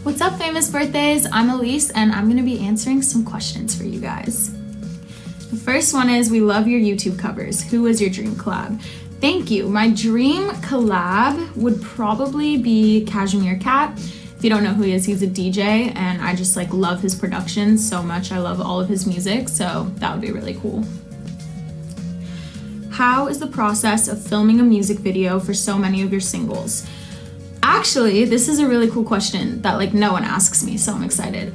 What's up, famous birthdays? I'm Elise, and I'm gonna be answering some questions for you guys. The first one is, we love your YouTube covers. Who is your dream collab? Thank you. My dream collab would probably be Cashmere Cat. If you don't know who he is, he's a DJ, and I just like love his production so much. I love all of his music, so that would be really cool. How is the process of filming a music video for so many of your singles? Actually, this is a really cool question that like no one asks me, so I'm excited.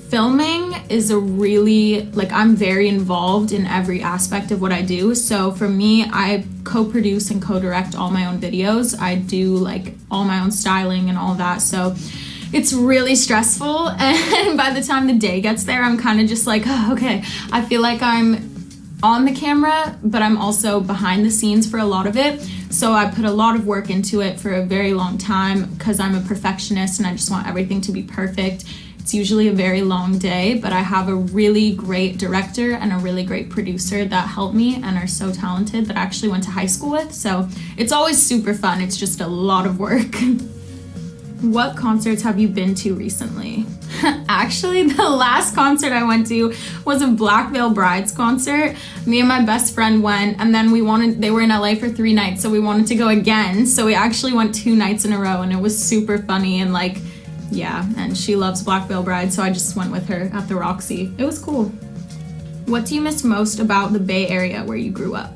Filming is a really, like, I'm very involved in every aspect of what I do. So for me, I co-produce and co-direct all my own videos. I do like all my own styling and all that. So it's really stressful. And by the time the day gets there, I'm kind of just like, oh, okay, I feel like I'm on the camera, but I'm also behind the scenes for a lot of it. So I put a lot of work into it for a very long time because I'm a perfectionist and I just want everything to be perfect. It's usually a very long day, but I have a really great director and a really great producer that help me and are so talented that I actually went to high school with. So it's always super fun. It's just a lot of work. What concerts have you been to recently? Actually, the last concert I went to was a Black Veil Brides concert. Me and my best friend went, and then they were in LA for 3 nights, so we wanted to go again. So we actually went 2 nights in a row, and it was super funny, and like, yeah, and she loves Black Veil Bride, so I just went with her at the Roxy. It was cool. What do you miss most about the Bay Area where you grew up?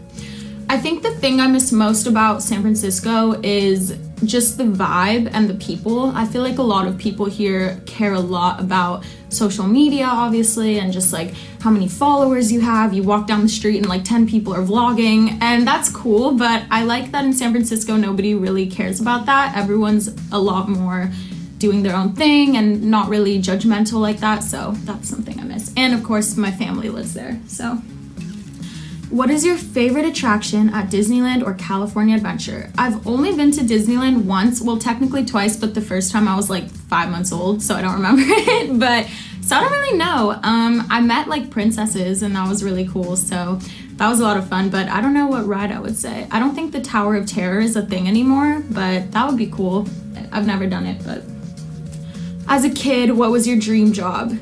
I think the thing I miss most about San Francisco is just the vibe and the people. I feel like a lot of people here care a lot about social media, obviously, and just like how many followers you have. You walk down the street and like 10 people are vlogging, and that's cool, but I like that in San Francisco nobody really cares about that. Everyone's a lot more doing their own thing and not really judgmental like that, so that's something I miss. And of course, my family lives there, so. What is your favorite attraction at Disneyland or California Adventure? I've only been to Disneyland once, well, technically twice, but the first time I was like 5 months old, so I don't remember it, but, so I don't really know. I met like princesses, and that was really cool, so that was a lot of fun, but I don't know what ride I would say. I don't think the Tower of Terror is a thing anymore, but that would be cool. I've never done it, but. As a kid, what was your dream job?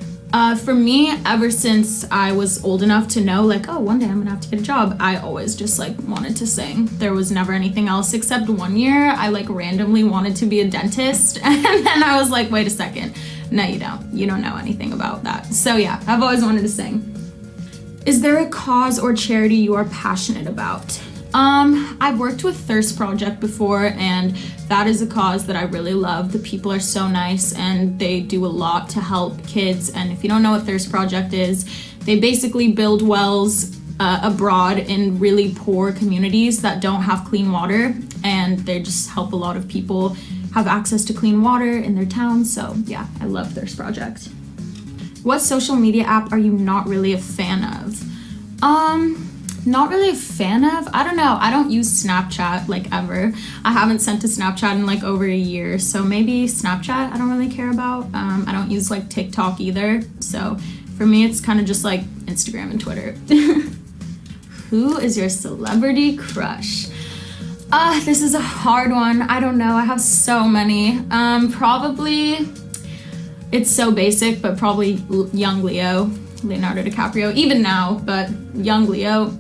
For me, ever since I was old enough to know, like, oh, one day I'm gonna have to get a job, I always just like wanted to sing. There was never anything else, except one year I like randomly wanted to be a dentist, and then I was like, wait a second, no, you don't know anything about that. So yeah, I've always wanted to sing. Is there a cause or charity you are passionate about? I've worked with Thirst Project before, and that is a cause that I really love. The people are so nice, and they do a lot to help kids. And if you don't know what Thirst Project is, they basically build wells abroad in really poor communities that don't have clean water, and they just help a lot of people have access to clean water in their towns. So yeah, I love Thirst Project. What social media app are you not really a fan of? Not really a fan of? I don't know. I don't use Snapchat like ever. I haven't sent to Snapchat in like over a year, so maybe Snapchat I don't really care about. I don't use like TikTok either, so for me it's kind of just like Instagram and Twitter. Who is your celebrity crush? This is a hard one. I don't know. I have so many. Probably, it's so basic, but probably young Leonardo DiCaprio, even now, but young Leo,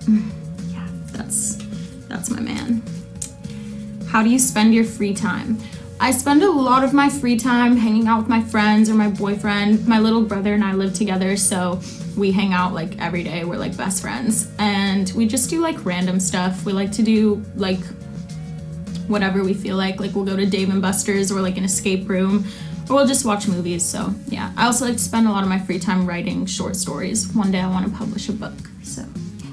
yeah, that's my man. How do you spend your free time? I spend a lot of my free time hanging out with my friends or my boyfriend. My little brother and I live together, so we hang out like every day. We're like best friends, and we just do like random stuff. We like to do like whatever we feel like we'll go to Dave & Buster's or like an escape room, or we'll just watch movies. So yeah, I also like to spend a lot of my free time writing short stories. One day I want to publish a book, so yeah.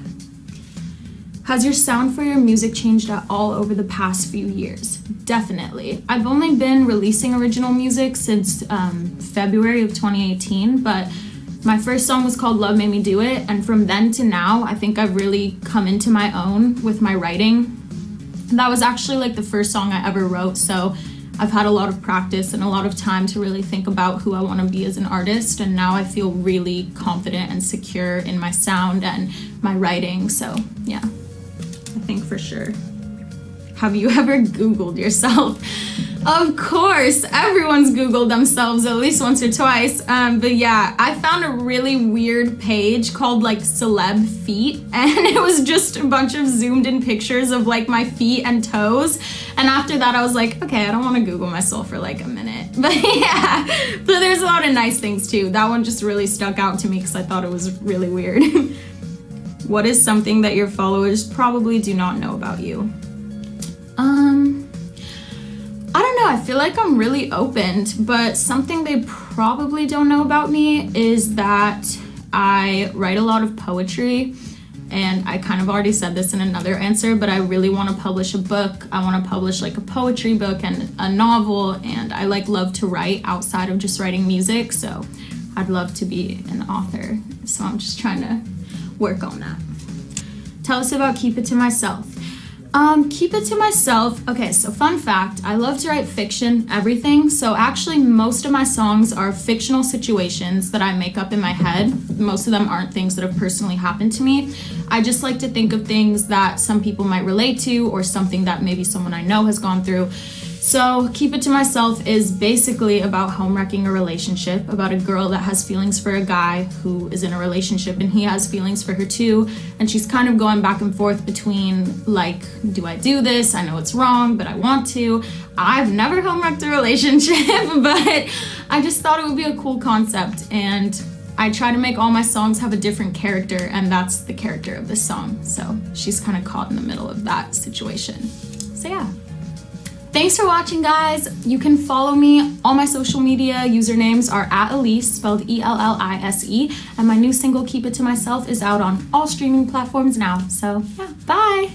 Has your sound for your music changed at all over the past few years? Definitely. I've only been releasing original music since February of 2018, but my first song was called Love Made Me Do It, and from then to now, I think I've really come into my own with my writing. That was actually like the first song I ever wrote, so I've had a lot of practice and a lot of time to really think about who I want to be as an artist, and now I feel really confident and secure in my sound and my writing, so yeah, I think for sure. Have you ever Googled yourself? Of course, everyone's Googled themselves at least once or twice. But yeah, I found a really weird page called like celeb feet, and it was just a bunch of zoomed in pictures of like my feet and toes. And after that, I was like, okay, I don't want to Google myself for like a minute. But yeah, but there's a lot of nice things too. That one just really stuck out to me because I thought it was really weird. What is something that your followers probably do not know about you? I don't know, I feel like I'm really opened, but something they probably don't know about me is that I write a lot of poetry, and I kind of already said this in another answer, but I really want to publish a book. I want to publish like a poetry book and a novel, and I like love to write outside of just writing music, so I'd love to be an author. So I'm just trying to work on that. Tell us about Keep It To Myself. Keep it to myself. Okay, so fun fact, I love to write fiction, everything. So actually most of my songs are fictional situations that I make up in my head. Most of them aren't things that have personally happened to me. I just like to think of things that some people might relate to or something that maybe someone I know has gone through. So Keep It To Myself is basically about home wrecking a relationship, about a girl that has feelings for a guy who is in a relationship and he has feelings for her too. And she's kind of going back and forth between like, do I do this? I know it's wrong, but I want to. I've never home wrecked a relationship, but I just thought it would be a cool concept. And I try to make all my songs have a different character, and that's the character of this song. So she's kind of caught in the middle of that situation. So yeah. Thanks for watching, guys. You can follow me. All my social media usernames are @ellise, spelled ELLISE, and my new single, Keep It To Myself, is out on all streaming platforms now. So yeah, bye.